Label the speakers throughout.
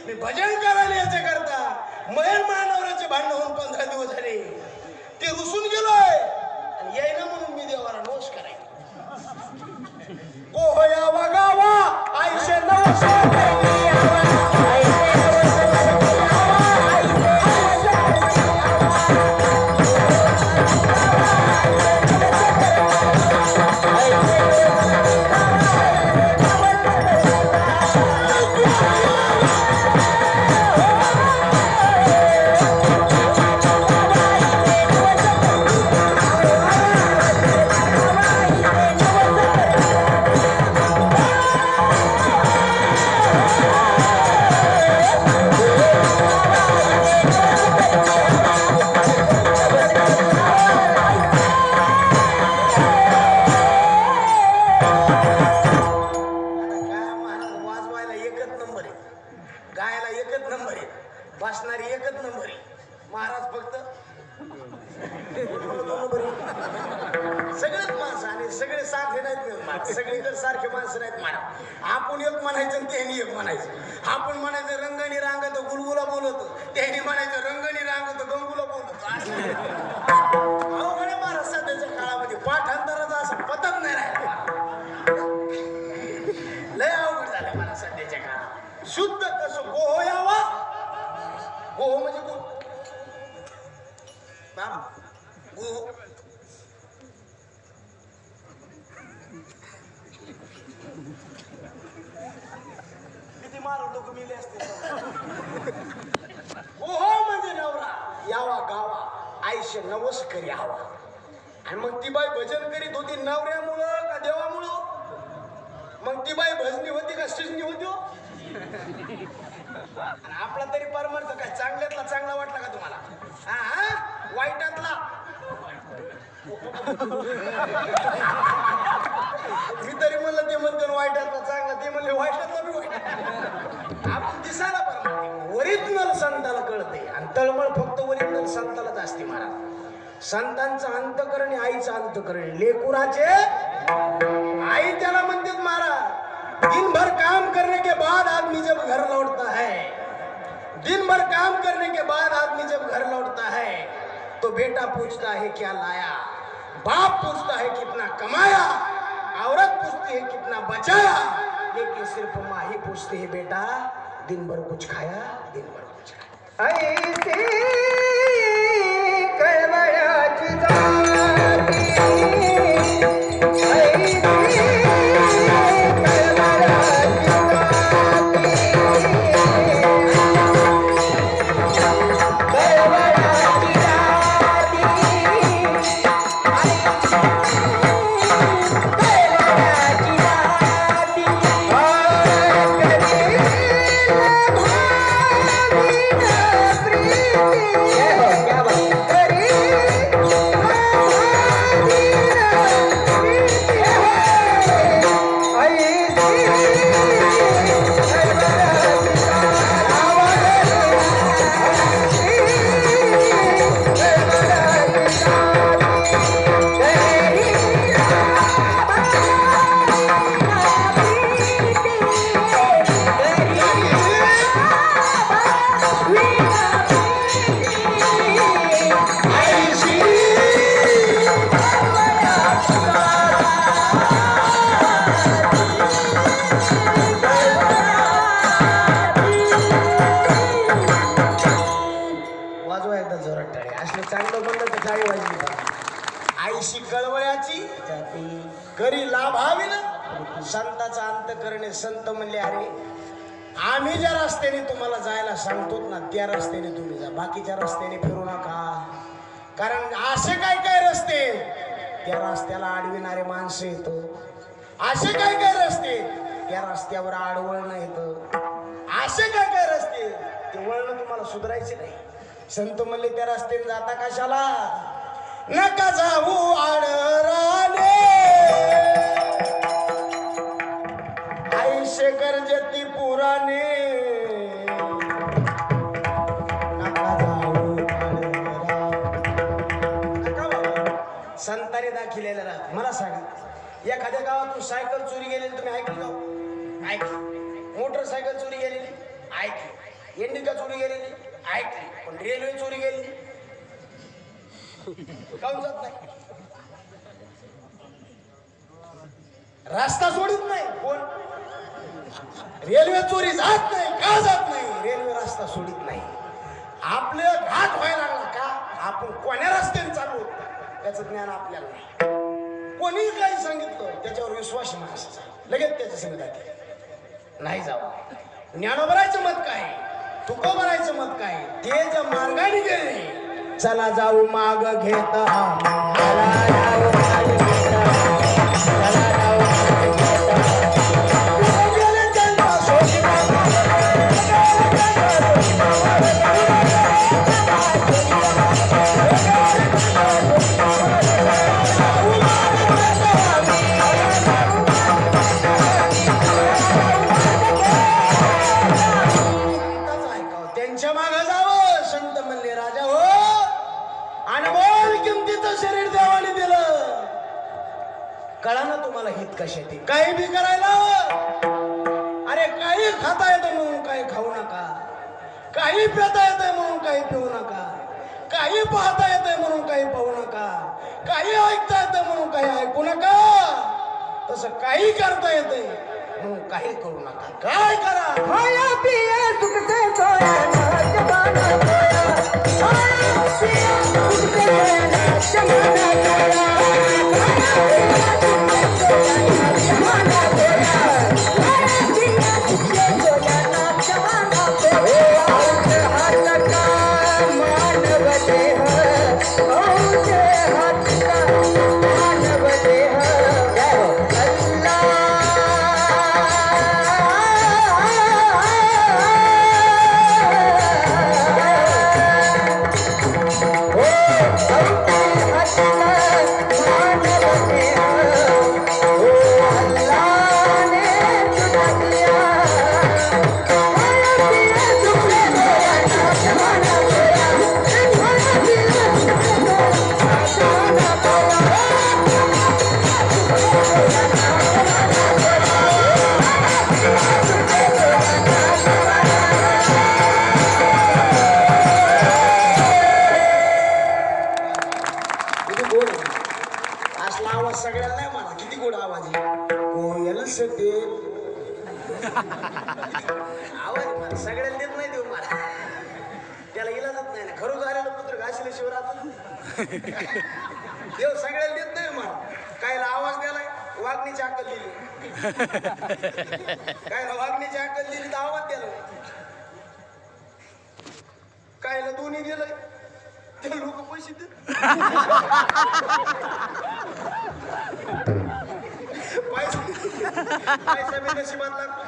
Speaker 1: मी भजन करायला याच्या करता मयन मानवराचे भांडण होऊन 15 दिवस झाले ते रुसून गेलोय आणि येईना म्हणून मी देवाला नोश करायला गोया वगावा आईशे नवशे आपण एक म्हणायचं त्यांनी एक म्हणायचं आपण म्हणायचं रंगणी रांगत गुलगुला बोलतो त्यांनी म्हणायचं रंगणी रांगत गंगुला बोलतो अवघड महाराज सध्याच्या काळामध्ये पाठांतराचा असं पतंग नाही राहिला लय अवघड झालं मला सध्याच्या काळात शुद्ध कसं गोहो यावा गोहो म्हणजे गो गोहो लोक मिले असते ओहो म्हणजे नवरा यावा गावा आयुष्य नवस करी हवा आणि मग ती बाई भजन करीत होती नवऱ्यामुळं का देवामुळं मग ती बाई भजनी होती का सृजनी होती आपला तरी परमार्थ काय चांगल्यातला चांगला वाटला का तुम्हाला हा वाईटातला मी तरी म्हणलं ते म्हणतो वाईटातला चांगला ते म्हणले वाईटातला बी वाईट आपण दिसायला परमार्थ ओरिजिनल संताला कळते आणि तळमळ फक्त ओरिजिनल संतालाच असते महाराज संतांचं अंतकरण आईचं अंतकरण लेकुराचे आई त्याला म्हणते महाराज दिन भर काम करने के बाद आदमी जब घर लौटता है दिन भर काम करने के बाद आदमी जब घर लौटता है तो बेटा पूछता है क्या लाया बाप पूछता है कितना कमाया औरत पूछती है कितना बचाया लेकिन सिर्फ माँ ही पूछती है बेटा दिन भर कुछ खाया दिन भर कुछ खाया ऐसे कळवळाची जाती संताचा अंत करणे संत म्हणले अरे आम्ही ज्या रस्त्याने तुम्हाला जायला सांगतो ना त्या रस्त्याने तुम्ही जा बाकीच्या रस्त्याने फिरू नका कारण असे काय काय रस्ते त्या रस्त्याला अडविणारे माणसं येतो असे काय काय रस्ते त्या रस्त्यावर आडवळणं येतं असे काय काय रस्ते ते वळण तुम्हाला सुधारायचे नाही संत म्हणले त्या रस्त्याने जाता कशाला नका जाऊ आडराने आयुष्य गरजती पुराने नका जाऊ संतांनी दाखिलेलं राहत मला सांगा एखाद्या गावातून सायकल चोरी गेलेली तुम्ही ऐकली का ऐक मोटरसायकल चोरी गेलेली ऐक इंडिका चोरी गेलेली ऐकली, पण रेल्वे चोरी गेली काऊन जात नाही? रस्ता सोडित नाही कोण? रेल्वे चोरी जात नाही का? जात नाही रेल्वे रस्ता सोडित नाही. आपले घात व्हायला लागला का? आपण कोण्या रस्त्याने चालू त्याचं ज्ञान आपल्याला नाही. कोणी काही सांगितलं त्याच्यावर विश्वास माणसाचा लगेच त्याच्या संगत नाही जावं. ज्ञानोबरायचं मत काय, तुकोबरायचं मत काय? ते ज्या मार्गाने गेले चला जाऊ माग घेत त्यांच्या मागे जावं. संत म्हणले राजा हो, अनमोल किमतीचं शरीर देवाने दिलं, कळा ना तुम्हाला हित कशासाठी? काही बी करायला. अरे काही खाता येतं म्हणून काही खाऊ नका, काही पिता येतंय म्हणून काही पिऊ नका, काही पाहता येतंय म्हणून काही पाहू नका, काही ऐकता येतंय म्हणून काही ऐकू नका, तसं काही करता येतंय म्हणून काही करू नका. काय करा? खाया पिया सुखसे सोया जमाना सोया, खाया पिया सुखसे सोया जमाना सोया, जमाना सोया, खाया पिया सुखसे सोया जमाना सोया. हाथ का मानव देह, औजे हाथ का मानव देह, आवाज सगळ्याला देत नाही देऊ मला, त्याला इलाजच नाही ना. खरं झालेलं पुत्र घासले शिवरात देव सगळ्याला देत नाही मला. कायला आवाज द्यालाय, वागणीची अक्कल दिली, कायला वागणीची अक्कल दिली तर आवाज द्याला, कायला दोन्ही दिलंय ते लोक पैसे देत. पैसा मी नशिबात लागतो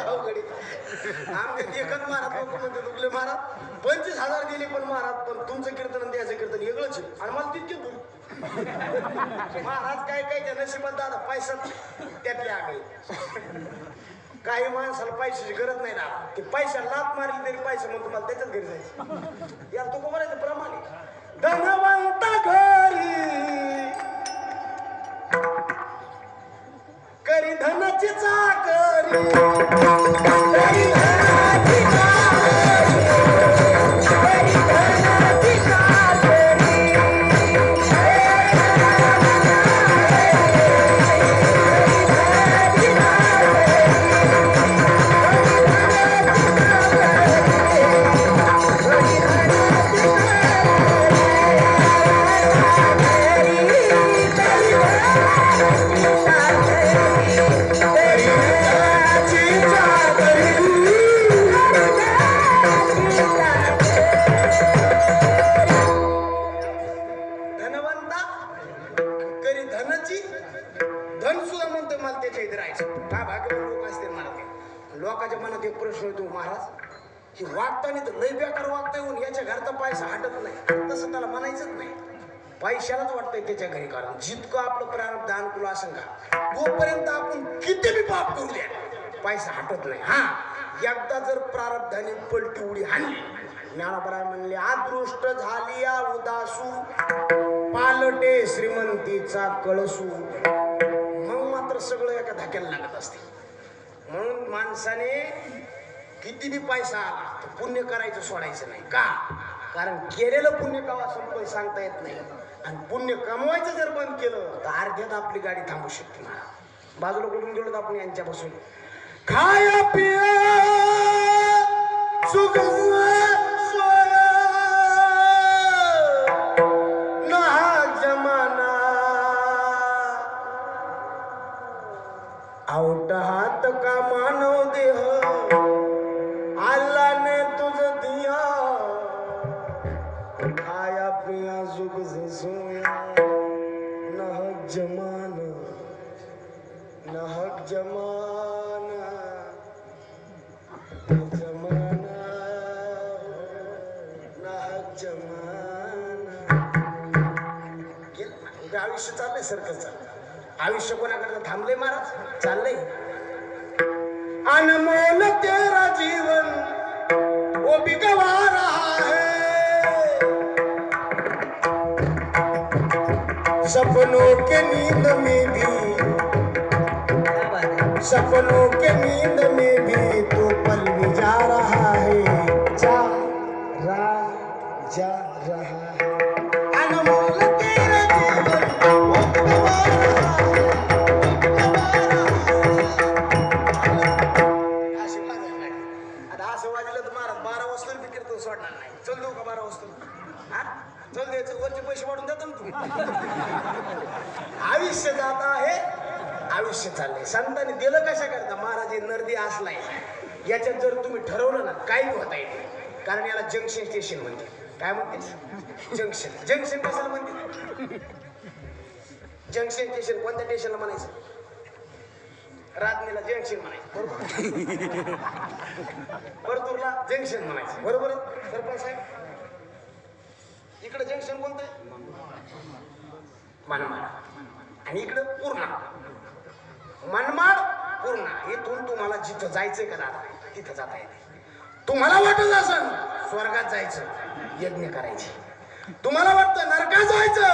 Speaker 1: अवघडी. आमच्या देखत महाराज लोक म्हणते तुकले महाराज 25,000 दिले पण महाराज, पण तुमचं कीर्तन आणि त्याचं कीर्तन वेगळंच आहे आणि मला तितके दूर. महाराज काय काय त्या नशिबात दादा पैसा त्यातल्या आगळे. काही माणसाला पैशाची गरज नाही ना, ते पैसा लात मारली तरी पैसा म्हणून तुम्हाला त्याच्याच घरी जायचं. यार तू म्हणायचं प्रमाणे धनवंत घरी करी धनाची चाकरी, करी धनाची चाकरी, करी धनाची चाकरी. लोकांच्या मनात एक प्रश्न येतो महाराज, की वागताना तर लय बेकार वागता येऊन याच्या घरचा पैसा हटत नाही, तसं त्याला म्हणायचंच नाही. पैशालाच वाटतंय त्याच्या घरी, कारण जितकं आपलं प्रारब्ध अनुकूल असेल का तोपर्यंत आपण किती बी पाप करू द्या पैसा हटत नाही. हा एकदा जर प्रारब्धाने पलटी उडी हाणली, ज्ञानोबराय म्हणले अदृष्ट झाली या उदासू पालटे श्रीमंतीचा कळसू, मग मात्र सगळं एका धाक्याला लागत असते. म्हणून माणसाने किती बी पैसा आला तर पुण्य करायचं सोडायचं नाही. का? कारण केलेलं पुण्य कवा संपल सांगता येत नाही. आणि पुण्य कमवायचं जर बंद केलं तर अर्ध्यात आपली गाडी थांबू शकते. बाजूला कुठून गेलो आपण यांच्यापासून. खाया पिया सुख जमाना आउट हात का मानव देह अल्लाह ने तुझ दिया खाया पिया सुख से सोया नहक जमाना नहक जमाना जमाना नहक जमाना. आयुष्य चाललंय सर्कल चाललंय. आयुष्य कोणाकडे थांबले महाराज? चाललंय. अनमोल तेरा जीवन वो भी गवा रहा है. सपनों के नींद में भी सपनों के नींद में भी तो पल भी जा रहा है. जा रहा है. अनमोल तेरा जीवन वो भी गवा रहा है. सोडणार नाही. चल देऊ का 12 वाजता? चल द्यायचं. वरचे पैसे वाढून देतो ना तू. आयुष्य जात आहे. आयुष्य चाललंय. संतांनी दिलं कशा करता? महाराज नर्दी असलाय याच्यात जर तुम्ही ठरवलं ना काही होता येते. कारण याला जंक्शन स्टेशन म्हणते. काय म्हणते? जंक्शन. जंक्शन कशाला म्हणते? जंक्शन स्टेशन कोणत्या स्टेशनला म्हणायचं? राजनीला जंक्शन म्हणायचं. बरोबर. परतूरला जंक्शन म्हणायचं. बरोबर. सरपंच साहेब इकडे जंक्शन कोणतं आहे? मनमाड. आणि इकडे पूर्णा. मनमाड पूर्णा. इथून तुम्हाला जिथं जायचंय का दादा तिथं जाता येते. तुम्हाला वाटत असेल स्वर्गात जायचं यज्ञ करायचे. तुम्हाला वाटतं नरकात जायचं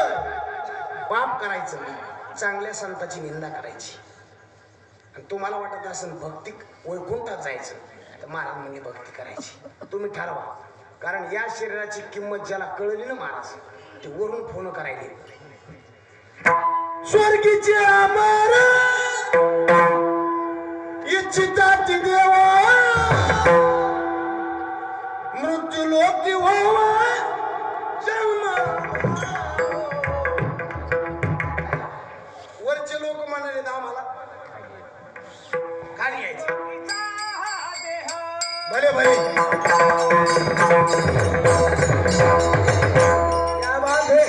Speaker 1: पाप करायचं चांगल्या संताची निंदा करायची. तुम्हाला वाटत असेल भक्ती वैकुंठात जायचं तर महाराज म्हणजे भक्ती करायची. तुम्ही ठरवा. कारण या शरीराची किंमत ज्याला कळली ना महाराज ते वरून फोन करायले. स्वर्गीचे अमर इच्छिताची देवा मृत्यू लोकी व्हावा जन्म. वरचे लोक म्हणाले आम्हाला खाली यायचं. भले भले क्या बात है.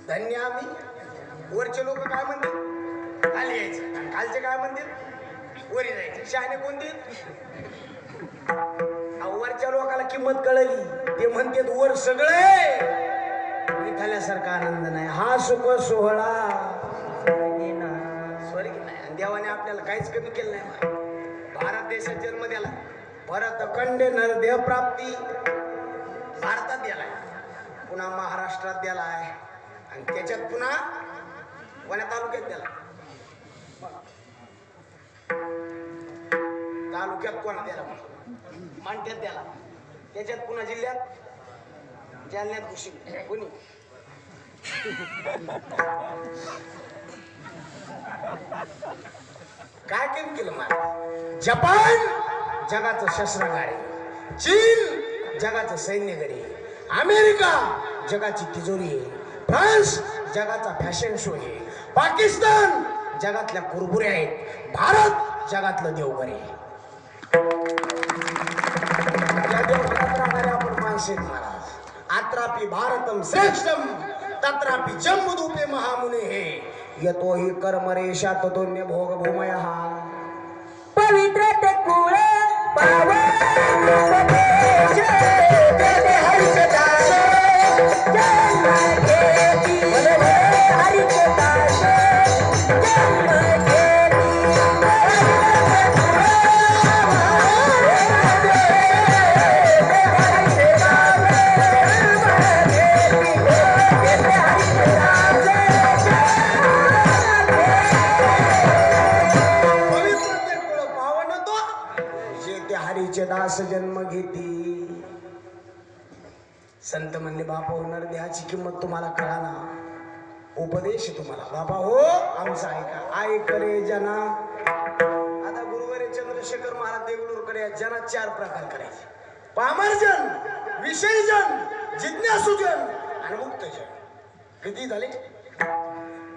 Speaker 1: धन्य आम्ही. वरचे लोक काय म्हणतात? खाली यायचं. आणि खालचे काय म्हणतात? वरी जायचं. शहाणे कोणते? वरच्या लोकाला किंमत कळली ते म्हणतात वर सगळे विठ्ठलासारखा आनंद नाही. हा सुख सोहळा स्वर्गी नाही. आणि देवाने आपल्याला काहीच कमी केलं नाही. भारत देशात जन्म दिला. भरत खंडे नरदेह प्राप्ती भारतात दिलाय. पुन्हा महाराष्ट्रात दिलाय. आणि त्याच्यात पुन्हा कोण्या तालुक्यात दिला? तालुक्यात कोणा दिला? मांट्यात दिला. त्याच्यात पुन्हा जिल्ह्यात जालन्यात घुशी कोणी. काय केम केलं मला? जपान जगाचं शस्त्रागार. चीन जगाचं सैन्यगडी. अमेरिका जगाची तिजोरी आहे. फ्रान्स जगाचा फॅशन शो आहे. पाकिस्तान जगातल्या कुरबुऱ्या आहेत. भारत जगातलं देवघर आहे. या देवघरात राहणारे आपण माणसे महाराज. आत्रापी भारतम श्रेष्ठम तत्रापि जम्बुदूपे महामुने हे यतो हि कर्मरेषात दोन्य भोग भूमयः
Speaker 2: पवित्र ते कुळ पावन जय हरिचे दास जन्म घेती हरिचे दास जन्म घेती
Speaker 1: दास जन्म घेती. संत म्हणले बापा होणार देहाची किंमत तुम्हाला कळा ना. उपदेश तुम्हाला बापा हो आमचा ऐका ऐकरे जना. आता गुरुवारी चंद्रशेखर महाराज देगलूरकडे जना 4 प्रकार करायचे. पामरजन, विषयजन, जिज्ञासुजन आणि मुक्तजन. किती झाले?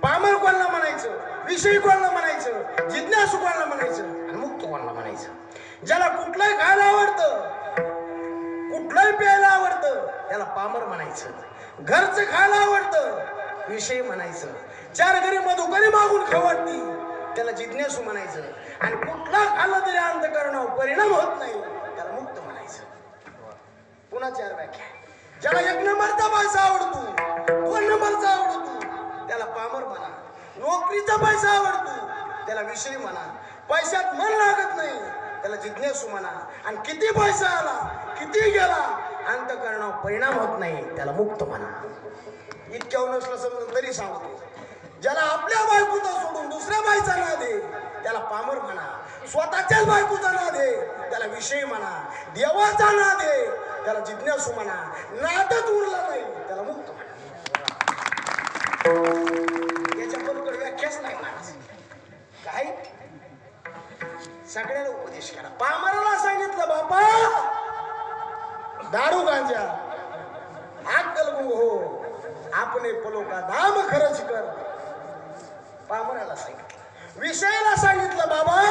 Speaker 1: पामर कोणाला म्हणायचं, विषयी कोणाला म्हणायचं, जिज्ञासू कोणाला म्हणायचं आणि मुक्त कोणाला म्हणायचं. ज्याला कुठलंही खायला आवडतं, कुठलंही प्यायला आवडतं त्याला पामर म्हणायचं. घरचं खायला आवडतं विषय म्हणायचं. 4 घरी मधुकरी मागून खवडती त्याला जिज्ञासू म्हणायचं. आणि कुठला खाल्ला तरी अंतःकरणावर परिणाम होत नाही त्याला मुक्त म्हणायचं. पुन्हा 4 व्याख्या. ज्याला 1 नंबरचा पैसा आवडतो, 2 नंबरचा आवडतो त्याला पामर म्हणा. नोकरीचा पैसा आवडतो त्याला विषय म्हणा. पैशात मन लागत नाही त्याला जिज्ञासू म्हणा. आणि किती पैसा आला, किती गेला, अंतःकरणावर परिणाम होत नाही त्याला मुक्त म्हणा. इतक्यावर नसलं समजून तरी सांगतो. ज्याला आपल्या बायकोचा सोडून दुसऱ्या बाईचा नाद आहे त्याला पामर म्हणा. स्वतःच्याच बायकोचा नाद आहे त्याला विषय म्हणा. देवाचा नाद आहे त्याला जिज्ञासू म्हणा. नादच उरला नाही त्याला मुक्त म्हणा. याच्या बरोबर व्याख्याच नाही महाराज. काय सगळ्याला उपदेश केला. पामराला सांगितलं बापा दारू गांजा अक्कल गुंग हो आपने पलो का दाम खर्च कर. पामराला सांगितलं. विषयाला सांगितलं बाबा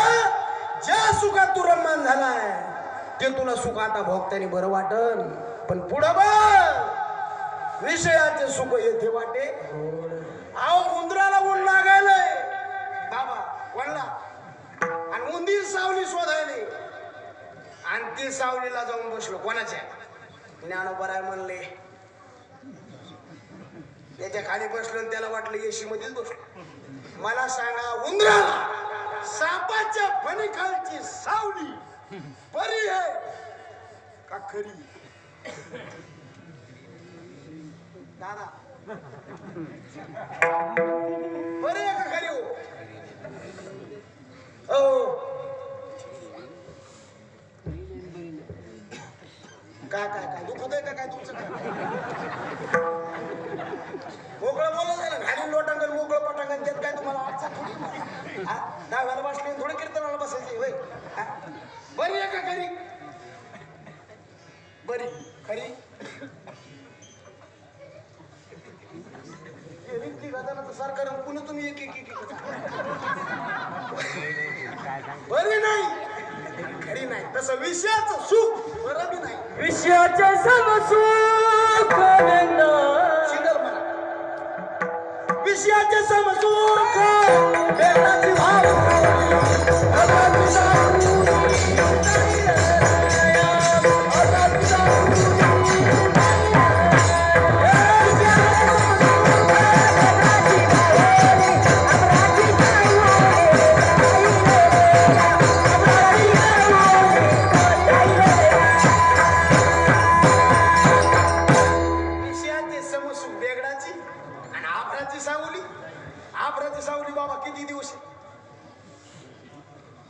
Speaker 1: ज्या सुखात तू रम्मान झालाय ते तुला सुख आता भोगतानी बरं वाटन. पण पुढं बघ विषयाचे सुख येथे वाटे. अहो उंदराला ऊन लागायलंय बाबा वळला आणि उंदीर सावली शोधायली आणि ती सावलीला जाऊन बसलो. कोणाच्या? ज्ञानोबराय म्हणले. त्याच्या खाली बसलो आणि त्याला वाटलं येशी मध्येच बसलो. मला सांगा उंदराला सापाच्या फणीखालची सावली परी आहे का खरी? दादा बरी आहे का खरी? हो काय काय काय दुखत आहे का काय तुमचं? काय मोकळं बोला झालं. घाली लोटांगण मोकळं पटांगण त्यात काय तुम्हाला अडचण थोडी. दहाव्याला बसले थोडे कीर्तनाला बसायचे होय. बरी आहे का खरी? बरी खरी सरकार पुन्हा तुम्ही एक एक बरी नाही खरी नाही. तसं विषयाचं सुख बरं बी नाही.
Speaker 2: विषयाचे समसुख
Speaker 1: सिंगल म्हणा. विषयाचे समसुख देवाची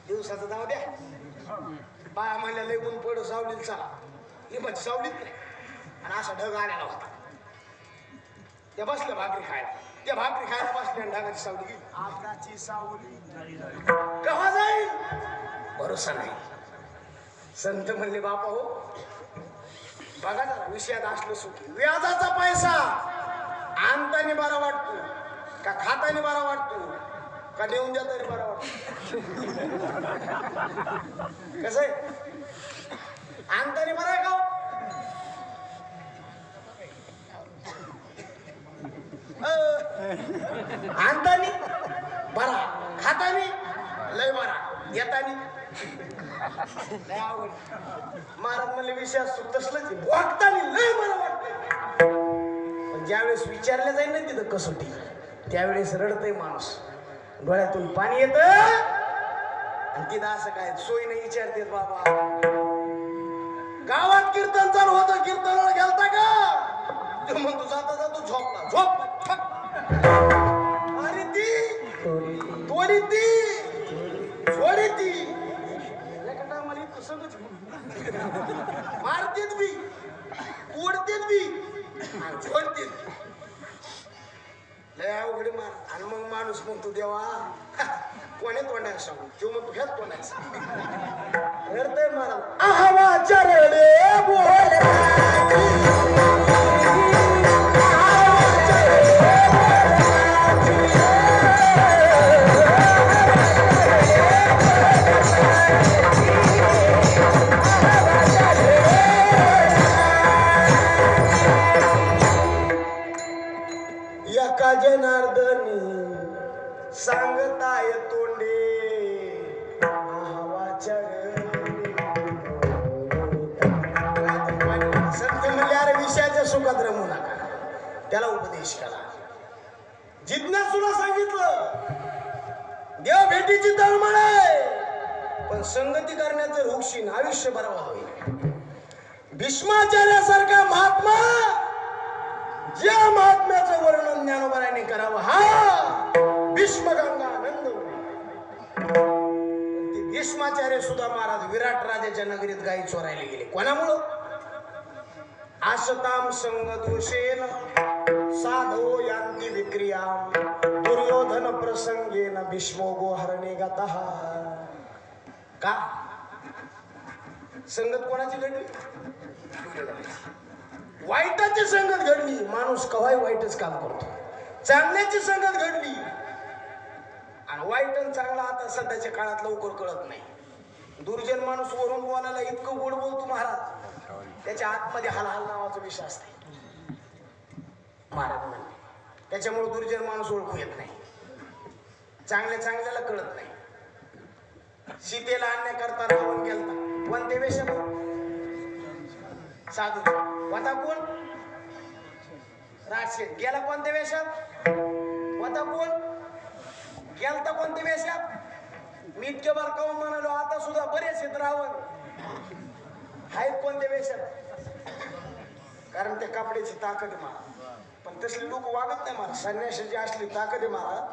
Speaker 1: दिवसाचं जाऊ द्या. बाया म्हणल्या लय ऊन पड सावलीत चला. लिंबाची सावलीत नाही आणि असा ढग आलेला होता. त्या बसल्या भाकरी खायला. त्या भाकरी खायला बसल्या आणि ढगाची सावली गेली. आकाची सावली केव्हा जाईल भरोसा नाही. संत म्हणले बापा हो बघा जरा विषयात असलं सुखी. व्याजाचा पैसा आणताना बरा वाटतो का खाताना बरा वाटतो का देऊन द्या तरी बरा वाटतो? कसं आहे? आणताना बरं आहे का? आणतानी बरा, खातानी लय बरा, येतानी लय आवड. महाराज म्हणले विषय असतो तसलंच वागतानी लय बरं वाटतं. पण ज्यावेळेस विचारलं जाईल ना तिथं कसोटी, त्यावेळेस रडतय माणूस, डोळ्यातून पाणी येत. आणि तिथं असं काय सोयीने विचारते बाबा, गावात कीर्तन चालू होतं, कीर्तनाला गेलता का? तो म्हणतो जाता जातो झोपला, झोप. अरे ती थोडी ती थोडी ती मला इतकं सगळंच मारतेत बी, तोडतेत बी आणि झोडतेत. लय अवघड मार. आणि मग माणूस म्हणतो देवा कोणे तोंडाला सांगू, तो म्हणतो ह्याच तोंडाला रडतय मारा. आवाच्या रडे बोल जनार्दनी सांगताय तोंडे आवाच्या संत म्हणजे अरे विषयाच्या सुखात रमू नका, त्याला उपदेश करा. जिज्ञासूला सांगितलं देव भेटीची तळमळ आहे, पण संगती करण्याचं रुक्षीन आयुष्य बरबाद होईल. भीष्माचार्यासारखा महात्मा, ज्या महात्म्याचं वर्णन ज्ञानोबाराने करावं हा भीष्मगंगानंद. ते भीष्माचार्य सुद्धा महाराज विराट राजाच्या नगरीत गायी चोरायला गेले. कोणामुळं? आशताम संग दोषेन साधो यांती विक्रिया दुर्योधन प्रसंगेन भीष्मो गोहरणे गतः. का संगत कोणाची घडली? वाईटाची संगत घडली, माणूस कवाय वाईटच काम करतो. चांगल्याची संगत घडली, आणि वाईट आणि चांगला आता सध्याच्या काळात लवकर कळत नाही. दुर्जन माणूस वरून बोलायला इतकं गोड बोलतो महाराज, त्याच्या आतमध्ये हलहल नावाचा विषय असते महाराज म्हणले. त्याच्यामुळे दुर्जन माणूस ओळखू येत नाही, चांगल्याला कळत नाही. सीतेला आणण्याकरता रावण गेलता, कोणत्या वेशात? साधू होता. कोण? राक्षस. गेला कोणत्या वेशात? होता कोण? गेलता कोणत्या वेशात? मी इतके बार काऊन म्हणालो, आता सुद्धा बरेच आहेत रावण आहेत कोणत्या वेशात? कारण त्या कपड्याची ताकद आहे मला. पण तसले लोक वागत नाही मला. संन्यासाची असली ताकद आहे मला.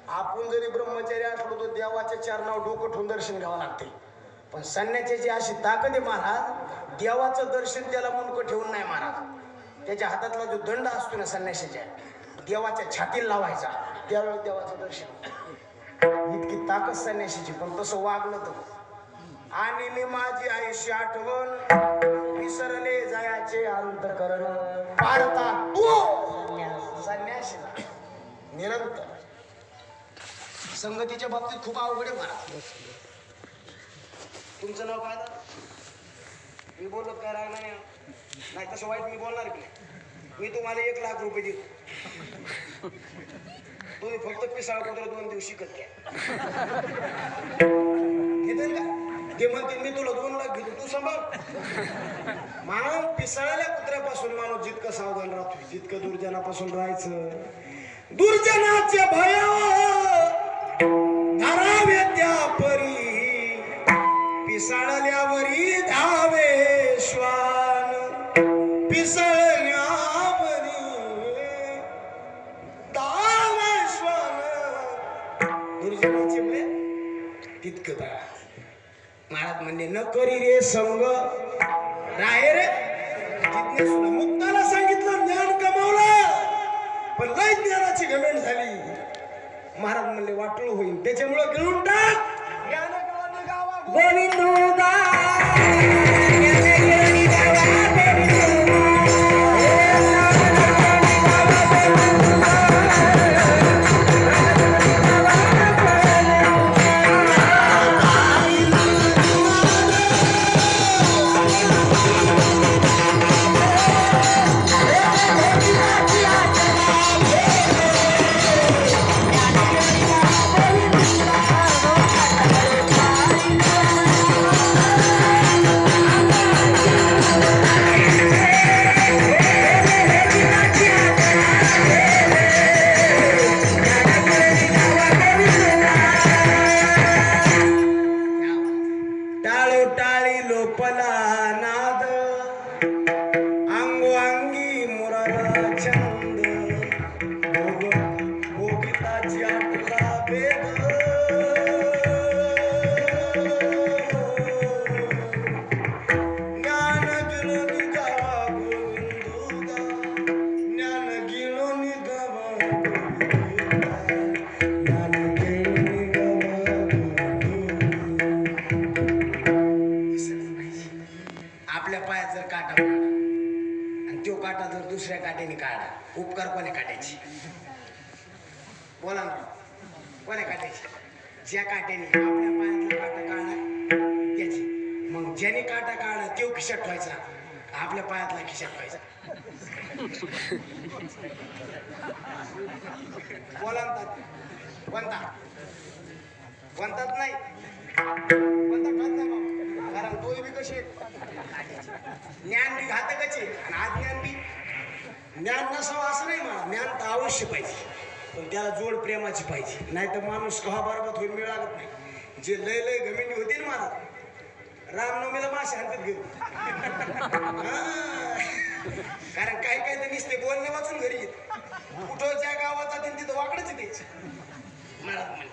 Speaker 1: आपण जरी ब्रह्मचारी असलो तर देवाच्या चरणावर डोकं ठेवून दर्शन घ्यावं लागते. पण संन्यासाची अशी ताकद आहे महाराज, देवाचं दर्शन त्याला मुंडकं ठेवून नाही महाराज. त्याच्या हातातला जो दंड असतो ना संन्यासाच्या, देवाच्या छातीला लावायचा, त्यावेळेस देवाचं दर्शन. इतकी ताकद संन्यासाची. पण तसं वागलं तर आणि मी माझी आयुष्य आठवण विसरले जायाचे अंतकरण पाळता तू संन्यासीला निरंतर. संगतीच्या बाबतीत खूप अवघड आहे महाराज. तुमचं नाव काय? मी बोललो काय रागणार नाही, तसं वाईट मी बोलणार की नाही. मी तुम्हाला 1 लाख रुपये देतो, तुम्ही फक्त पिसाळ कुत्र 2 दिवस शिकत घ्या. घेतील का? ते म्हणतील मी तुला 2 लाख घेतो, तू सांभाळ. मानव पिसाळल्या कुत्र्यापासून माणूस जितकं सावधान राहतो, जितकं दुर्जनापासून राहायचं. दुर्जनाचे भय धरावे त्या परी, पिसाळल्यावरी धावे श्वान, पिसाळल्यावरी धावे श्वान. दुर्जनाचे भय तितकं बघा. महाराज म्हणले न करी रे संग राहे रे. तिथने सुद्धा मुक्ताला सांगितलं ज्ञान कमावलं, पण लय ज्ञानाची घमेंड झाली. महाराज म्हणले वाटलं होईल, त्याच्यामुळं गिळून टाक.
Speaker 2: गोविंदुगा
Speaker 1: आपल्या पायात जर काटा पडला आणि तो काटा जर दुसऱ्या काट्याने काढला, उपकार कोण्या काट्याची? बोला ना, कोण्या काट्याची? ज्या काट्याने आपल्या पायातला काटा काढला त्याची. मग ज्याने काटा काढला तो खिशात ठेवायचा, आपल्या पायातला खिशात ठेवायचा. बोला ना, कोणता कोणताच नाही, कोणता खात नाही बाबा. कारण तो बी कसे ज्ञान बी घातकच आहे आणि अज्ञान बी. ज्ञान नसावं असं नाही मला, ज्ञान तर अवश्य पाहिजे, पण त्याला जोड प्रेमाची पाहिजे. नाही तर माणूस कहा बरोबर होईल मिळ लागत नाही. जे लय लय घमेंडी होते ना मला, रामनवमीला मासे आणतात घेऊन. कारण काही काही तर नुसते बोलणे वाचून घरी येत. कुठं ज्या गावात जाते तिथं वाकडच द्यायचं महाराज म्हणे.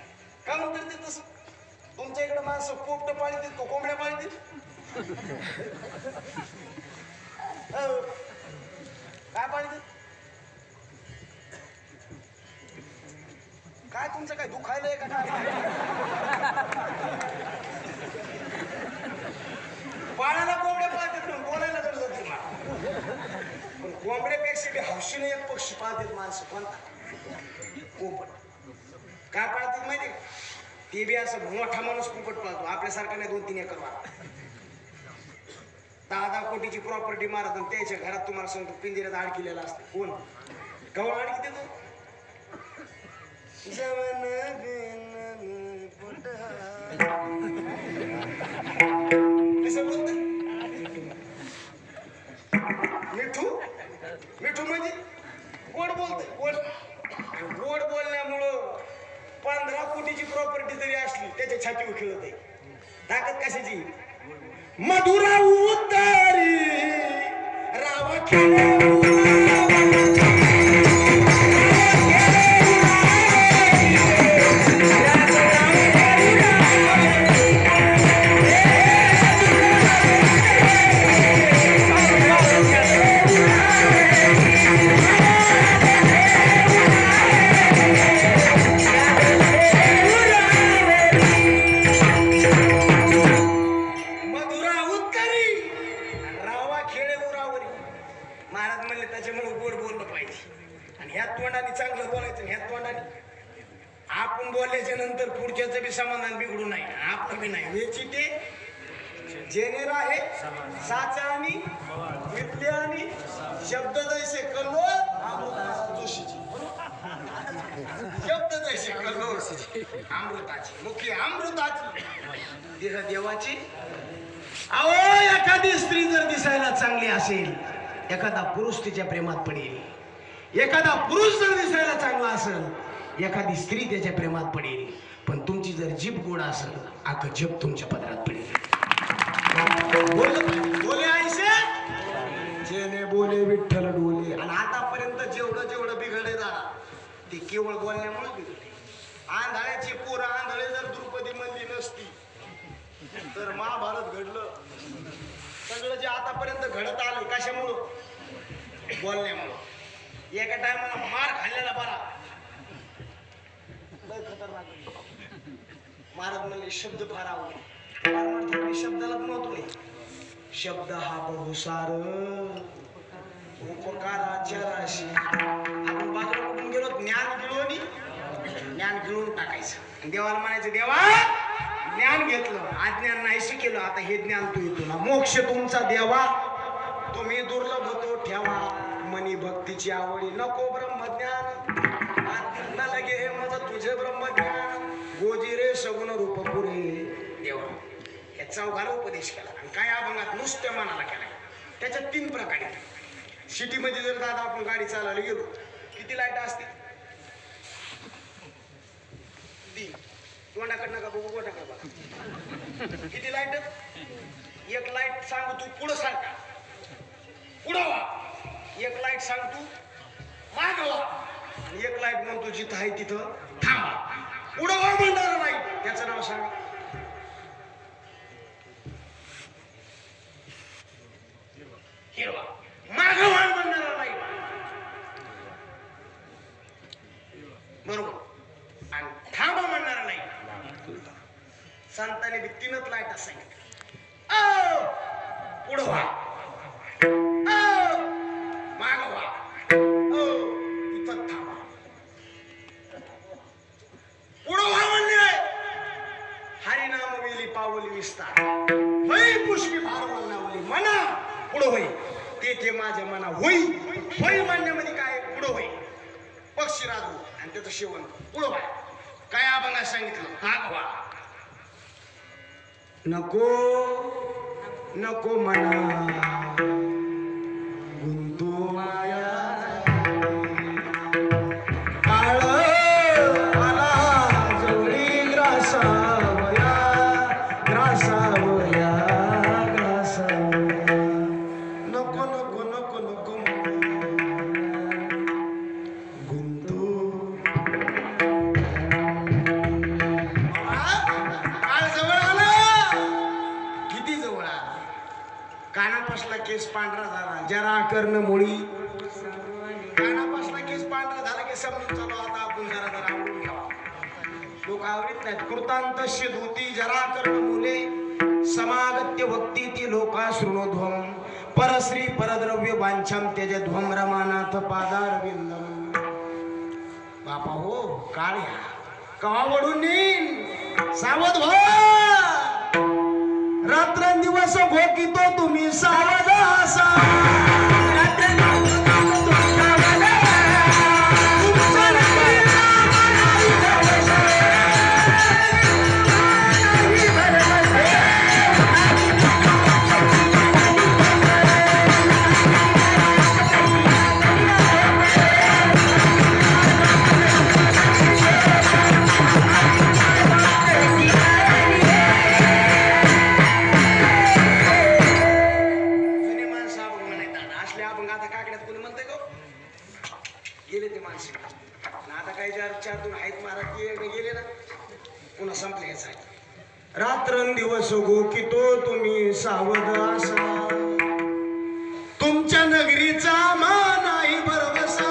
Speaker 1: का म्हणतात ते तसं? तुमच्या इकडे माणसं पोपट पाळीत का कोंबड्या पाळीत? काय पाळीत? काय तुमचं काय दुखायलंय का काय? पाळायला कोंबड्या पाळतात पण बोलायला तर जाते मला. पण कोंबड्यापेक्षा बी हौशीने एक पक्षी पाळतात माणसं. कोणता? पोपट. काय पाळतात माहिती का? ते बी असं मोठा माणूस पोपट पाळतो, आपल्यासारखा नाही 2-3 एकर वाला. 10-10 कोटीची प्रॉपर्टी मारत आणि त्याच्या घरात तुम्हाला सांगतो पिंजऱ्यात अडकिलेला असतो. कोण? कवळ अडकी देतो. कसं बोलत? मिठू मिठू म्हणजे गोड बोलतोय. गोड गोड बोलण्यामुळं 15 कोटीची प्रॉपर्टी जरी असली त्याच्या छातीवर खेळत आहे. ताकद कशाची? मधुरा उतारी रावा खेळ. महाराज म्हणले त्याच्यामुळे गोड बोललं पाहिजे. आणि ह्या तोंडाने चांगलं बोलायचं, ह्या तोंडाने आपण बोलल्याच्या नंतर पुढच्याचं बी समाधान बिघडू नाही, आपलं बी नाही. वेची ते जेनेर आहे साचा आणि विद्या आणि शब्द जैसे कल्लो जोशीची. शब्द जैसे कल्लो अमृताची, मुखी अमृताची, देह देवाची. अहो एखादी स्त्री जर दिसायला चांगली असेल, एखादा पुरुष तिच्या प्रेमात पडेल. एखादा पुरुष जर दिसायला चांगला असेल, एखादी स्त्री त्याच्या प्रेमात पडेल. पण तुमची जर जीभ गोड असेल, अख्खं जग तुमच्या पदरात पडेल. बोले आयशे जेने बोले विठ्ठल डोले. आणि आतापर्यंत जेवढं जेवढं बिघडले झाला ते केवळ बोलण्यामुळे बिघडले. आंधळ्याची पोरं आंधळे जर द्रौपदी म्हणली नसती तर महाभारत घडलं. सगळं जे आतापर्यंत घडत आलं कशामुळं? बोलण्यामुळं. एका टायमाला मार खाल्लेला बरा खतरनाक. महाराज म्हणले शब्द फार आवडले. शब्दाला महत्व आहे. शब्द हा बहुसार उपकाराच्या राशी. आपण बाजारात कुठून गेलो ज्ञान गिळून टाकायचं. देवाला म्हणायचं देवा ज्ञान घेतलं, अज्ञान नाहीशी केलं, आता हे ज्ञान तू येतो ना. मोक्ष तुमचा देवा तुम्ही दुर्लभ होतो ठेवा. मनी भक्तीची आवडी नको ब्रह्मज्ञान न लगे हे माझं तुझे ब्रह्मज्ञान. गोजी रे सगुण रूप पुरे देवा. या चौघाला उपदेश केला आणि काय अभंगात नुसत्या मनाला केला. त्याच्यात 3 प्रकार आहेत. सिटीमध्ये जर दादा आपण गाडी चालवली गेलो, किती लाईट असते? 3. तोंडाकडनं का बघू गोटा का बघा. किती लाईट? एक लाईट सांगू तू पुढं सारखा पुढं वा, एक लाईट सांग तू माग वा, आणि एक लाईट म्हणतो जिथं आहे तिथं थांबा. पुढं वा म्हणणारा लाईट त्याचं नाव सांग. हिरवा. माग वा म्हणणारा लाईट बरोबर आणि थांबा म्हणणार नाही. संतांनी बी तीनच लाईट सांगितलं. पुढं व्हा, माग व्हा, इथं थांबा. पुढं व्हा म्हणले. हरिनाम वेली पावली विस्तार होई पुष्पी भार म्हणणावली मना पुढं होई तेथे माझ्या मना होई. होई म्हणण्यामध्ये काय पुढं होई पक्षी राजू आणि त्याचं शेवण पुढं व्हा. काय आपण सांगितलं माग व्हा. नको नको मना गुंतू माया काळ आला जवळी ग्रासावया ग्रासावया ग्रासावया. नको नको नको नको गुंतू. काळ जवळ आला. किती जवळ आला. कानापासला केस पांढरा झाला जरा कर्ण मुळी. कानापासला केस पांढरा झाला की समजून चालू आता आपण जरा जरा आवडून घ्यावा. लोक आवडीत नाहीत. कृतांतस्य धूती जरा कर्ण मुले समागत्य भक्ती ती लोका शृणोध्वम परश्री परद्रव्य वांछम त्यजध्वम रमानाथ पादारविंदम. बापा हो काळ्या कवा वडून नेईन सावध व्हा. रात्रंदिवस भोकितो तुम्ही सावध असा. गेले ते माणसे आता काही चार दोन आहेत महाराज गेले ना पुन्हा संपले हेच आहे. रात्रंदिवस गोकितो तुम्ही सावध असा. तुमच्या नगरीचा मान नाही बरबसा.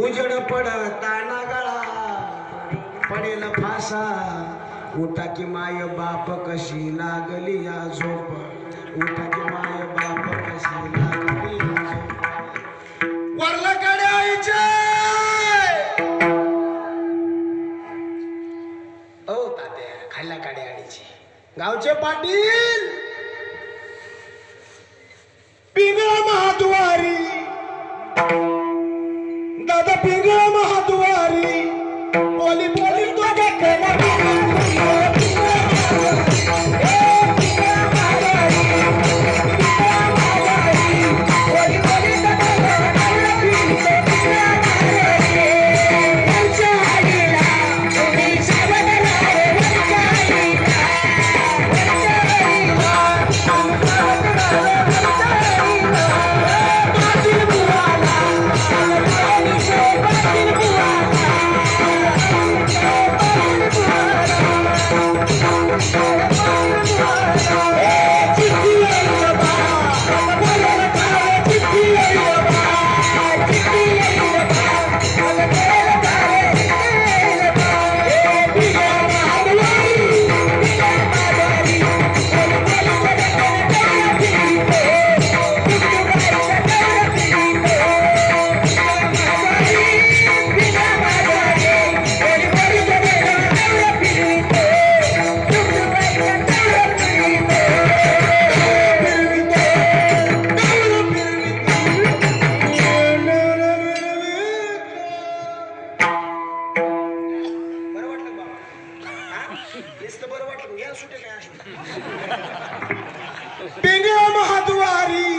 Speaker 1: उजड पडताना गळा पडेल फासा. उठा की माय बाप कशी लागली या झोप. उठा की माय बाप कशी लागली या झोप. वरलाकडे आईचे ओ तात्या खाल्ल्याकडे आईचे गावचे पाटील पिंगळा महाद्वारी दादा पिंगळा महाद्वारी बोली बोली तो देखला. पिंगळा महाद्वारी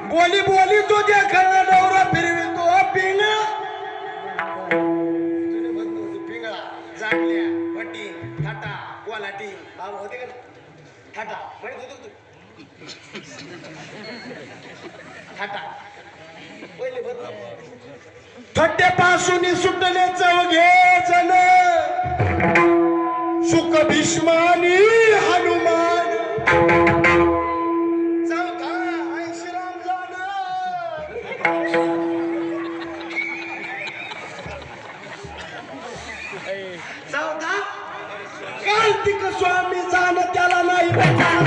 Speaker 1: बोली बोली तो देखला नवरा फिरवितो पिंगळा. पिंगळा जागल्या वटी थाटा कोलाटी बाबा होते का थाटा म्हणत होतो तू थाटा पहिले थट्ट्यापासून सुटले चौघे जण. सुख भीष्मानी हनुमान चौथा ऐंशीराम जाण. अधिक स्वामी जाण त्याला नाही भेटणार.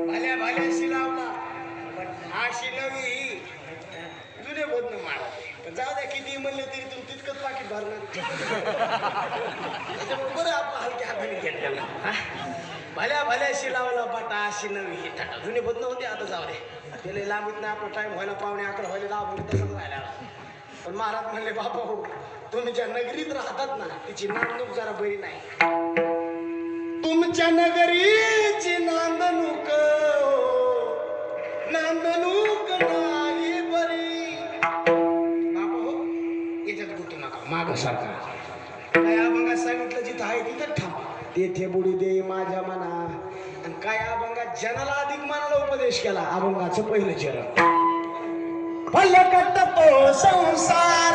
Speaker 1: भल्या भल्याशी लावला पण अशी नवी जुने बोध न मारा. पण जाऊ द्या किती म्हणले तरी तुम्ही तितकंच पाकिट भरणार. त्याच्यामुळे बरं आपलं हलक्या हाताने घेतलेला. भल्या भल्याशी लावला बटा अशी नवी ही टाटा. जुने बोध नव्हते आता जाऊ दे. त्याला लांबीत नाही आपला टाइम व्हायला 11:15 व्हायला लांब तसंच राहिला. पण महाराज म्हणले बापा हो तुम्ही ज्या नगरीत राहतात ना तिची नांदणूक जरा बरी नाही. तुमच्या नगरीची नांदणूक नांदणूक नाही बरी. बापा हो याच्यात गुटू नका माग सारखा. काय अभंगात सांगितलं जिथं आहे तिथं थांबा. तेथे बुडी दे माझ्या मना. आणि काय अभंगात जनाला अधिक मनाला उपदेश केला. अभंगाचं पहिलं चरण फलकट तो संसार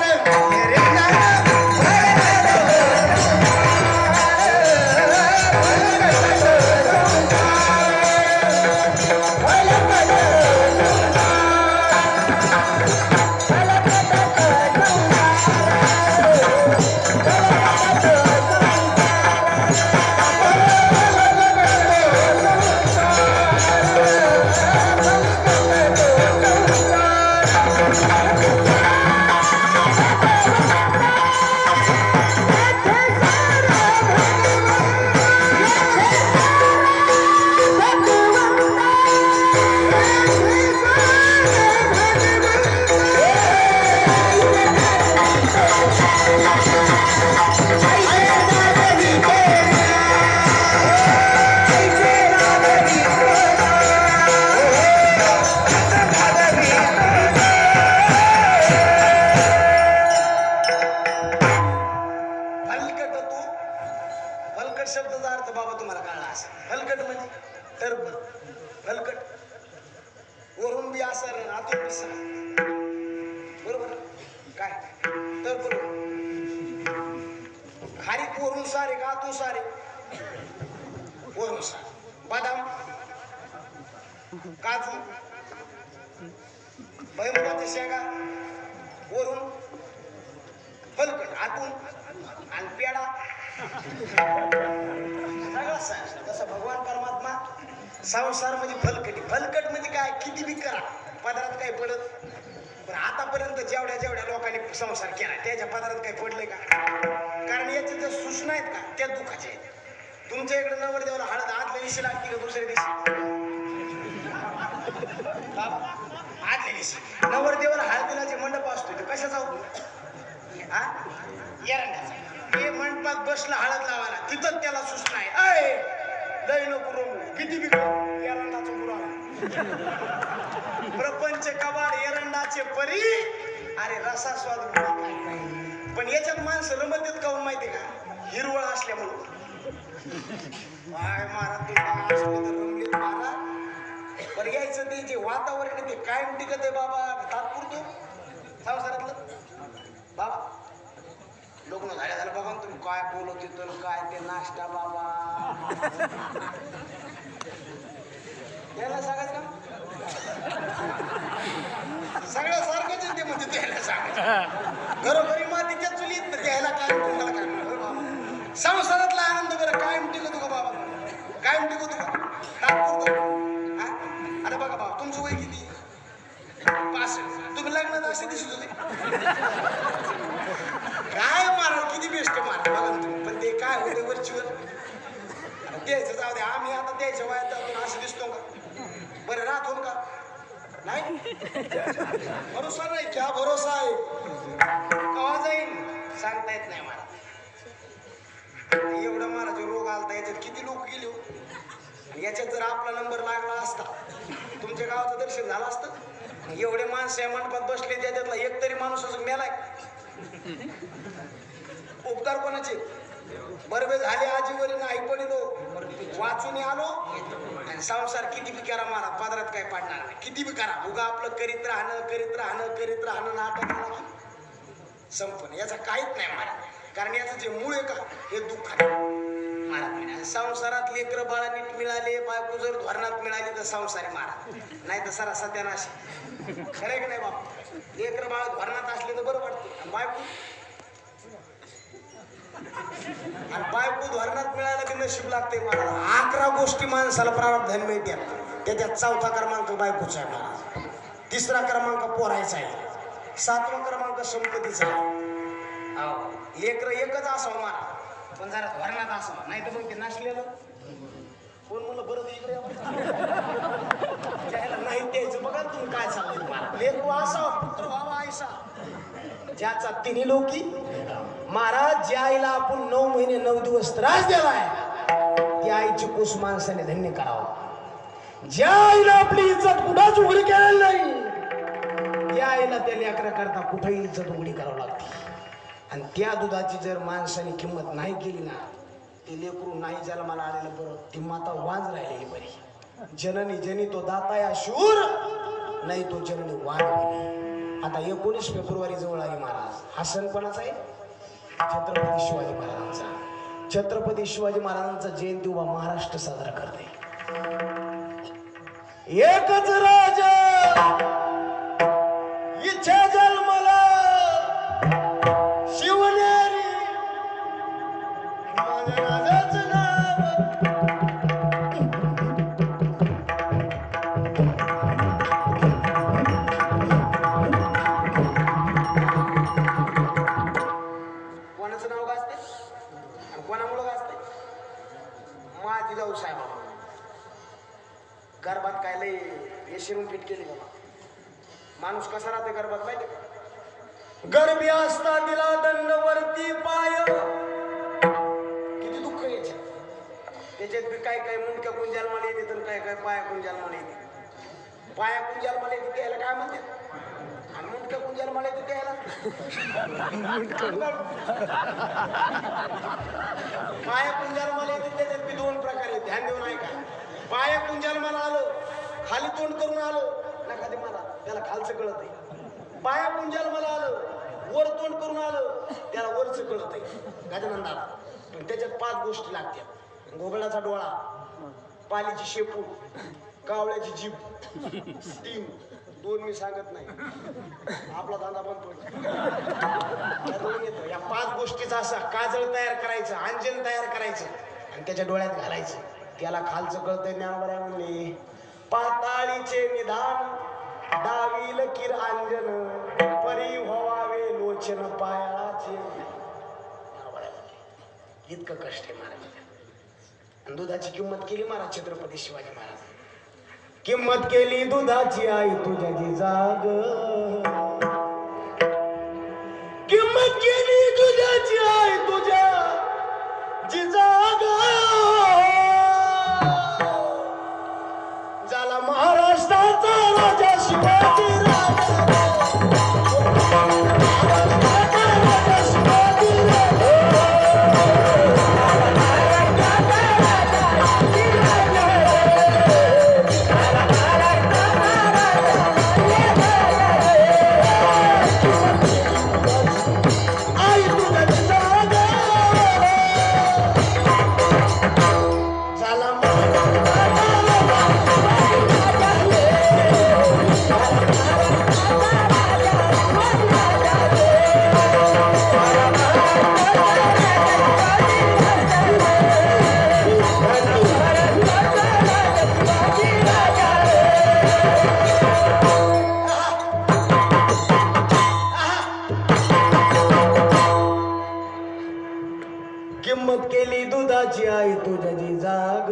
Speaker 1: शब्दाचा अर्थ बाबा तुम्हाला कळला असेल. हलकट म्हणजे टर्ब. हलकट वरून बी असर आतून बी सर. बरोबर काय तर बरोबर. खारीक वरून सारे का आतून सारे. वरून सार. बदाम काजू भैमुगाच्या शेंगा वरून हलकट आतून आणि पेडा तसं भगवान परमात्मा संसार म्हणजे फलकटी. फलकट म्हणजे काय किती बी करा पदार्थ काही पडत. पण आतापर्यंत जेवढ्या जेवढ्या लोकांनी संसार केला त्याच्या पदार्थ काही पडले का. कारण याच्या ज्या सूचना आहेत का त्या दुःखाच्या आहेत. तुमच्या इकडे नवरदेवाला हळद आदल्या दिवशी लागते का दुसऱ्या दिवशी. आदल्या दिवशी नवरदेवाला हळदीला जे मंडप असतो तो कशाचा होतो. हा एरंडाचा. हे मंडपात बसला हळद लावायला तिथं त्याला सूचना आहे. लय नको रंगू किती बी एरंडाचं पुरावा. प्रपंच कबाड एरंडाचे परी. अरे रसा स्वाद काय. पण याच्यात माणसं रमत काऊन माहिती का हिरवळ असल्यामुळं. काय महाराज तुला असले तर रमले महाराज. बरं यायचं ते जे वातावरण ते कायम टिकत आहे बाबा तात्पुरतो संसारातलं. बाबा लग्न झाल्या झालं बघा तुम्ही काय बोलत येतो काय ते नाश्ता बाबा त्याला सांगायचं का. सगळं सारखंच ते म्हणजे त्याला सांगायचं. घरोघरी मातीच्या चुलीत त्याला काय तुम्हाला काय संसारातला आनंद बरं कायम टिकतो का बाबा. कायम टिकतो का तात्पुरतो. अरे बघा बाबा तुमचं वय किती 65. तुम्ही लग्नात असे दिसत होते काय मारा किती बेस्ट मारा बघा तुम्ही. पण ते काय होते वरचीवर द्यायचं जाऊ दे. आम्ही आता द्यायच्या वयात जातो असं दिसतो का. बरं राहत हो का नाही. भरोसा नाही क्या भरोसा आहे कवा जाईल सांगता येत नाही मला. एवढा महाराज रोग आलता याच्यात किती लोक गेले हो. याच्यात जर आपला नंबर लागला असता तुमच्या गावाचं दर्शन झालं असतं. एवढे माणसं या मंडपात बसले त्याच्यातला एक तरी माणूस अजून मेलाय. उपकार कोणाचे बरबे झाले आजीवरील आई पडिलो वाचून आलो आणि संसार किती बी करा मारा पदरात काय पाडणार नाही. किती बी करा उगा आपलं करीत राहणं नाटक आला की संपन याचा काहीच नाही मारा. कारण याचं जे मूळ आहे का हे दुःख आहे मारा. संसारात लेकर बाळा नीट मिळाले बायको जर धोरणात मिळाली तर संसारी मारा नाही तर सरा सत्यानाशी. खरं की नाही बाबा. लेकर बाळा धोरणात असले तर बरं वाटते. बायको धोरणात मिळालं की नशीब लागते महाराज. 11 गोष्टी माणसाला प्रारब्धान मिळतात त्याच्यात 4था क्रमांक बायकोचा आहे महाराज. 3रा क्रमांक पोरायचा आहे. 7वा क्रमांक संपत्तीचा आहे. लेकर एकच असावं महाराज पण जरा धोरणात असावं नाही तर मग ते नसलेलं कोण म्हणलं बरं इकडे त्याला नाही द्यायचं. बघा तुम्ही काय चाललंय मला. लेकरू असावा पुत्र व्हावा आयसा ज्याचा तिन्ही लोकी महाराज. ज्या आईला आपण 9 महिने 9 दिवस त्रास दिलाय त्या आईची कुस माणसाने धन्य करावं. ज्या आईला आपली इज्जत कुठंच उघडी केलेली नाही त्या आईला त्या लेकरा करता कुठेही इज्जत उघडी करावं लागते. आणि त्या दुधाची जर माणसाने किंमत नाही केली ना ते लेकरू नाही जन्माला आलेलं बरं. ती माता वाज राहिलेली बरी. जननी जनी तो दाता या शूर नाही तो जननी वाज बरी. आता 19 फेब्रुवारी जवळ आली महाराज. हा सण कोणाचा आहे? छत्रपती शिवाजी महाराजांचा. छत्रपती शिवाजी महाराजांचा जयंती उभा महाराष्ट्र साजरा करते. एकच राजा इच्छा जन्मला शिवनेरी माझ्या राजाचं नाव. कोणाचं नाव गाजते आणि कोणामुळं गाजते? माझी जाऊ साहेब गर्भात काय लय येशिरून फिट केली बाबा. माणूस कसा राहते गर्भात माहिती का? गर्भी असता दिला दंडवरती पाय. किती दुःख याच्यात. त्याच्यात बी काय काय मुंडक्या कुंजाल मला येते तर काय काय पाया कुंजाल मला येते. पाया कुंजाल मला येते त्याला काय म्हणते आणि मुंडक्या कुंजाल मला येते त्याला पाया कुंजाल मला येते. त्याच्यात बी 2 प्रकार आहेत ध्यान देऊन ऐका. पाया कुंजाल मला आलं खाली तोंड करून आलं ना खाली मला त्याला खालचं कळत आहे. पाया कुंजाल मला आलं वर तोंड करून आलं त्याला वरचं कळत आहे गजानंदाला. पण त्याच्यात 5 गोष्टी लागतात. घोगडाचा डोळा, पालीची शेपूट, कावळ्याची जीभ. 3 2 मी सांगत नाही आपला धंदा बंद पडतो. या 5 गोष्टीचा असा काजळ तयार करायचं अंजन तयार करायचं आणि त्याच्या डोळ्यात घालायचं. त्याला खालचं कळतंय ज्ञानोबा म्हणले पाताळीचे निधान दावील किर अंजन परी व्हावे लोचन पायाचे. इतकं कष्ट आहे महाराज. दुधाची किंमत केली महाराज छत्रपती शिवाजी महाराज. किंमत केली दुधाची आई तुझ्या जिजाग. किंमत केली दुधाची आई तुझ्या जिजाग. झाला महाराष्ट्राचा राजा शिवाजी राजा. किंमत केली दुधाची आई तुझ्या जिजाग.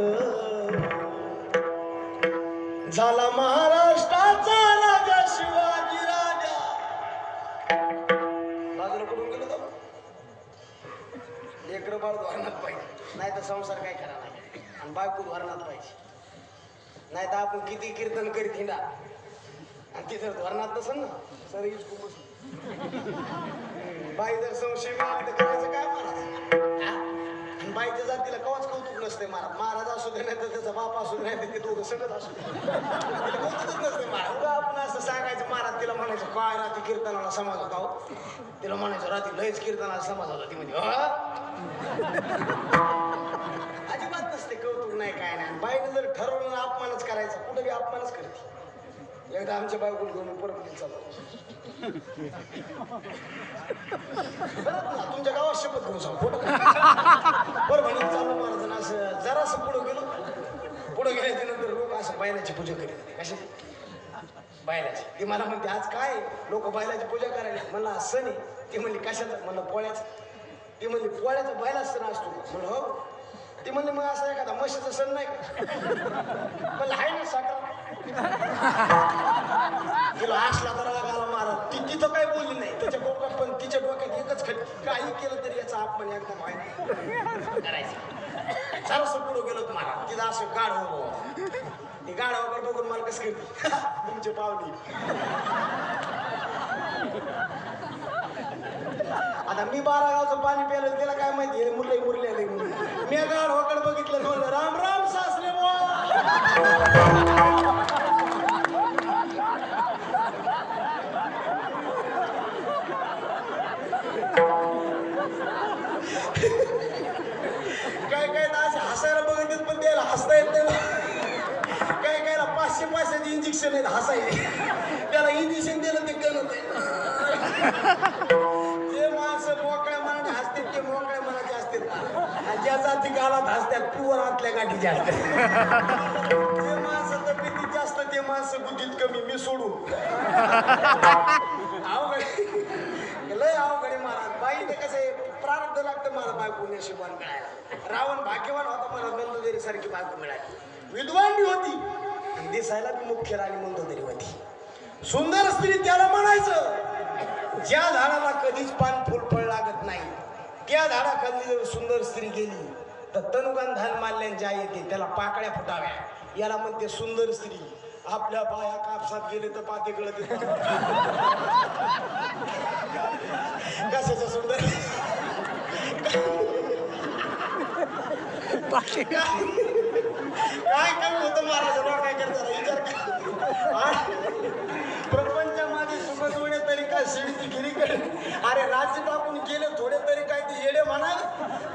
Speaker 1: झाला महाराष्ट्राचा राजा शिवाजी राजा. बाजूला कुठून गेलो तो लेकरं बाळ धोरणात पाहिजे नाही तर संसार काय करा नाही आणि बायको धोरणात पाहिजे. नाही तर आपण किती कीर्तन करीत हिंडा आणि तिथं धोरणात नसेल ना सर बाई जर संशय मिळाला तर करायचं काय महाराज आणि बाईच्या जातीला कवाच कौतुक नसते महाराज असू दे नाही तर त्याचा बाप असू दे नाही तर ते दोघं सगळं असू दे तिला कौतुकच नसते महाराज आपण असं सांगायचं महाराज तिला म्हणायचं काय रात्री कीर्तनाला समाज होता हो तिला म्हणायचं रात्री लयच कीर्तनाला समाज होता ती म्हणजे अजिबात नसते कौतुक नाही काय नाही बाईने जर ठरवलं ना अपमानच करायचा कुठे बी अपमानच करते एकदा आमच्या बायकोला घेऊन परत चालू तुमच्या गावात शपथ घेऊन सांग फोटो बरं म्हणे चालू महाराज असं जरासं पुढं गेल्याच्या नंतर लोक असं बैलाची पूजा करीत कशी बैलाची ती मला म्हणते आज काय लोक बैलाची पूजा करायला म्हणलं सण आहे ती म्हणली कशाचा म्हणलं पोळ्याचा ती म्हणली पोळ्याचा बैला सण असतो म्हणलं हो ती म्हणली मग असं एखादा म्हशीचा सण नाही का म्हणलं आहे ना साखर तिला असला तर गाला महाराज ती तिथं काही बोलली नाही त्याच्या डोक्यात पण तिच्या डोक्यात एकच काही केलं तरी याचा अपमान एकदम आहे करायचं जरासं पुढं गेलो महाराज तिथं असं गाढ हो ती गाढ वगैरे बघून मला कसं करते तुमची पावली आता मी 12 गावचं पाणी प्यायलं तिला काय माहिती मुरले आले मी गाढ वगैरे बघितलं म्हणलं राम राम सासरे काय असे हसायला बघितलं पण त्याला हसता येत नाही काय 500 इंजेक्शन आहेत हसायचे त्याला इंजेक्शन दिलं ते कळत जे माणसं मोकळ्या मनाने हसतात ते मोकळ्या मनाचे असतात ज्या जाती गालात हसतात प्युअर आतल्या गाठीचे असतात जे माणसं तब्येतीत जास्त ते माणसं बुद्धीत कमी मी सोडून लय अवघडे महाराज बाई ते कसं प्रारब्ध लागतं मला बायको नशिबान मिळायला रावण भाग्यवान होता मला मंदोदरी सारखी बायको मिळाली विद्वान बी होती आणि दिसायला बी मुख्य राणी मंदोदरी होती सुंदर स्त्री त्याला म्हणायचं ज्या झाडाला कधीच पान फुल फळ लागत नाही त्या झाडाखाली जर सुंदर स्त्री गेली तर तनुगंधान माल्यांच्या येते त्याला पाकळ्या फुटाव्या याला म्हणते सुंदर स्त्री आपल्या बाया कापसात गेले तर पाते गळत कशाचं सुंदर काय कमी होतं महाराज काय करता विचार प्रपंचामध्ये सुख जोडे तरी काय शिडती गिरीकडे अरे राज्य टाकून गेले थोडे तरी काय ते येडे म्हणाल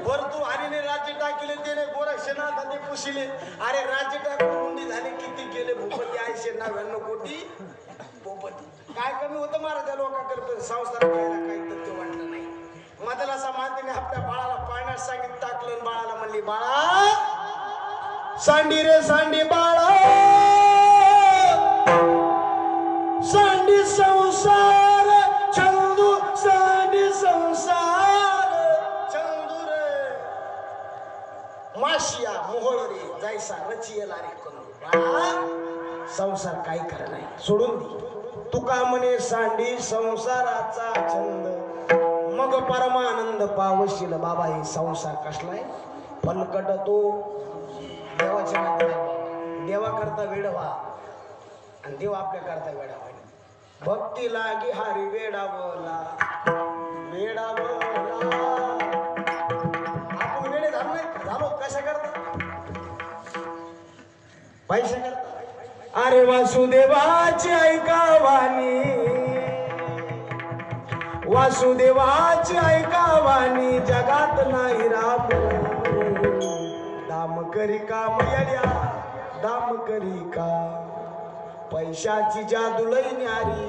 Speaker 1: वर तू हरीने राज्य टाकले त्याने गोरक्षनाथ ते पुशिले अरे राज्य टाकून मुंडी झाले किती गेले भूपती 899 कोटी भूपती काय कमी होतं महाराज त्या लोकांकडे संसार करायला काही तथ्य वाटलं नाही मधला असा मातेने आपल्या बाळाला पाळण्यात सांगितलं टाकलं बाळाला म्हणली बाळा सांडी रे सांडी बाळा सांडी संसार चंदू सांडी संसार चंदू रे माशिया मोहळ रे जायसा रचियला रे करू संसार काही कर नाही सोडून दे तुका म्हणे सांडी संसाराचा छंद मग परमानंद पावशील बाबा हे संसार कसलाय पलकट तो देवाच्या देवा करता वेड व्हा आणि देव आपल्या करता वेडा व्हाय भक्ती लागी हारी वेडावला आपण वेडे झालो कशा करता पैसे करता अरे वासुदेवाची ऐकावानी वासुदेवाची ऐकावानी जगात नाही राम दाम करी काम येड्या दाम करी का पैशाची जादू लई न्यारी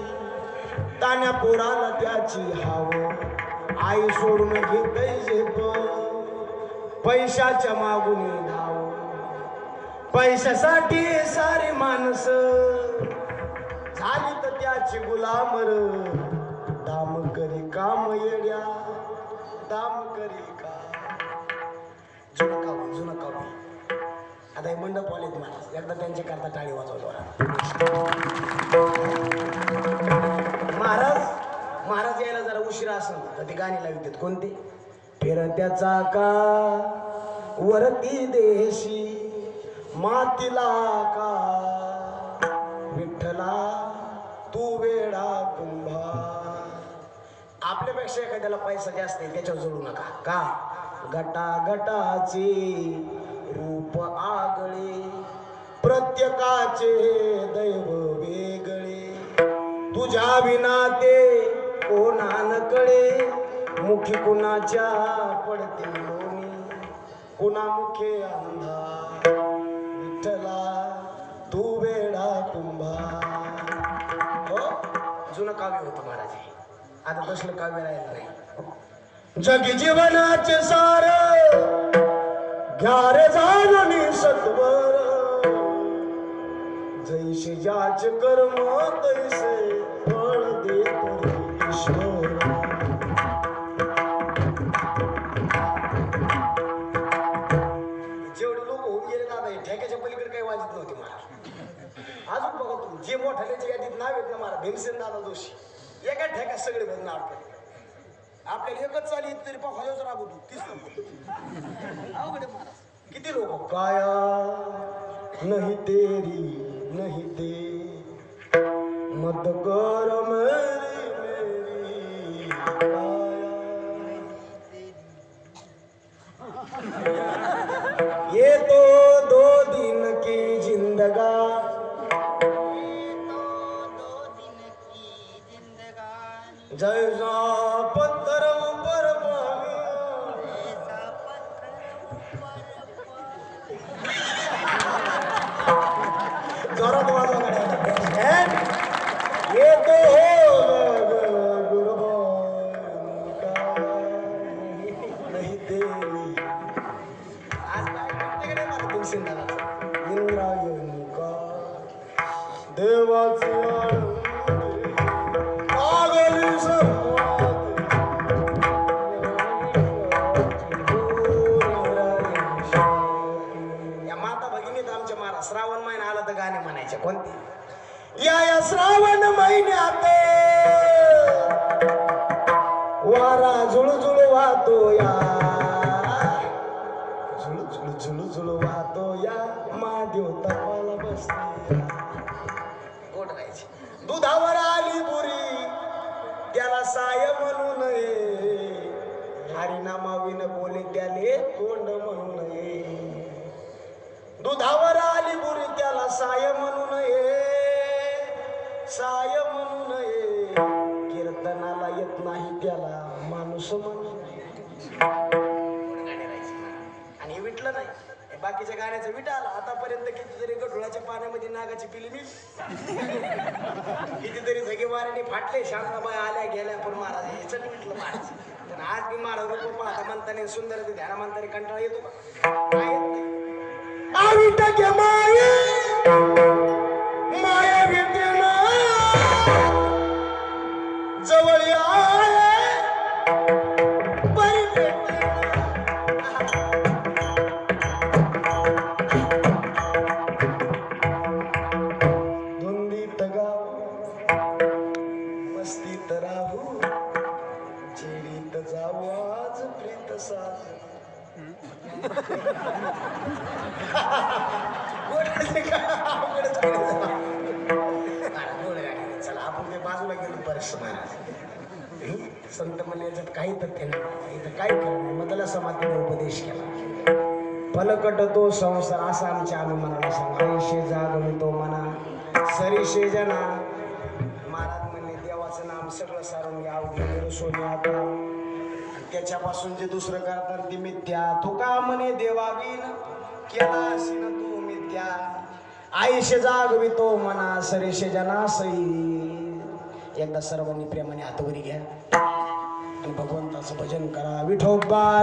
Speaker 1: तान्या पोराला त्याची हाव आई सोडून घेतय झेप पैशाच्या मागून धाव पैशासाठी सारी माणस झाली तर त्याची गुलामर दाम करी काम येड्या दाम करी का जुनं काव्य आता हे मंडप वालेत महाराज एकदा त्यांच्या करता टाळी वाजवतो महाराज यायला जरा उशिरा असेल तर ते गाणी लावतात कोणते फिरत्याचा का वरती देशी मातीला का विठ्ठला तू वेडा कुंभा. आपल्यापेक्षा एखाद्याला पैसा जास्त आहे त्याच्यावर जोडू नका का. गटा गटाचे रूप आगळे प्रत्येकाचे दैव वेगळे. तुझ्या विना ते कोणा न कळे मुखी कुणाच्या पडते लोणी कुणा मुखे अंधा. विठ्ठला तू वेडा कुंभा. हो जुनं काव्य होतं महाराज. आता तसलं काव्य राहिलं नाही. जगी जीवनाचे सार घ्या रे जाणून सत्वर. जैसे ज्याचे कर्म तैसे फळ देतो ईश्वर. जेवढे लोक होऊन गेले दादा ठेक्याच्या पलीकडे काही वाजत नव्हती महाराज. अजून बघा तुम्ही जे मोठ्याच्या यादीत नाव येत ना महाराज भीमसेन दादा जोशी एका ठेक्यात सगळे बदल नाव आपल्याला एकच चाली तरी पण हजारच राबवतो 30 अवघड महाराज. किती लोक काया नहीं तेरी नहीं ते मत कर मेरी मेरी काया. ये तो 2 दिन की जिंदगा जैसा पत्थर ऊपर जोरात वाजवा ये तो नहीं तेरी. आज काय मला भीमसेन दादा इंद्रायणी का देवाची श्रावण महिना आला तर गाणे म्हणायचे कोणते. या श्रावण महिन्यात वारा झुळझुळ वाहतो या झुळझुळ वाहतो या महादेव तपाला बसते. गोट गायची. दुधावर आली बुरी त्याला साय म्हणू नये. हरिनामाविन बोले त्याले तोंड म्हणू नये. दुधावर आली बुरी त्याला साय म्हणू नये. साय म्हणू नये. कीर्तनाला येत नाही त्याला माणूस म्हणू नये. आणि विटलं नाही बाकीच्या गाण्याचं विटा आला. आतापर्यंत कितीतरी गढुळाच्या पाण्यामध्ये नागाची पिली मी कितीतरी झगे माराने फाटले. शांताबाई आल्या गेल्या पण महाराज याच विटलं महाराज. पण आज मी महाराज रूप पाहता म्हणताना सुंदर ध्याना म्हणताना कंटाळा येतो का काय येत नाही. आविट के माये माया विटेना जवळ आले परी भेटेना. धुंदीत गाव मस्तीत राहू जेडीत जाऊ आज प्रीत साज. चला आपण ते बाजूला गेलो बरेच महाराज. संत म्हणले याच्यात काही तथ्य नाही इथं काही खरं नाही. मधला समाधीने उपदेश केला. पलकट तो संसार असा आमच्या आम्ही मनाला सांगा. आयुष्य जागवी तो मना सरीशे जना. महाराज म्हणले देवाचं नाम सगळं सारून घ्या सोने आता. त्याच्यापासून जे दुसरं करतात ती मिथ्या. तुका म्हणे देवावीन केला असीन तू मिथ्या. आयुष्य जागवितो मना सरीशे जना सई. एकदा सर्वांनी प्रेमाने हातवरी घ्या आणि भगवंताचं भजन करा. विठोबा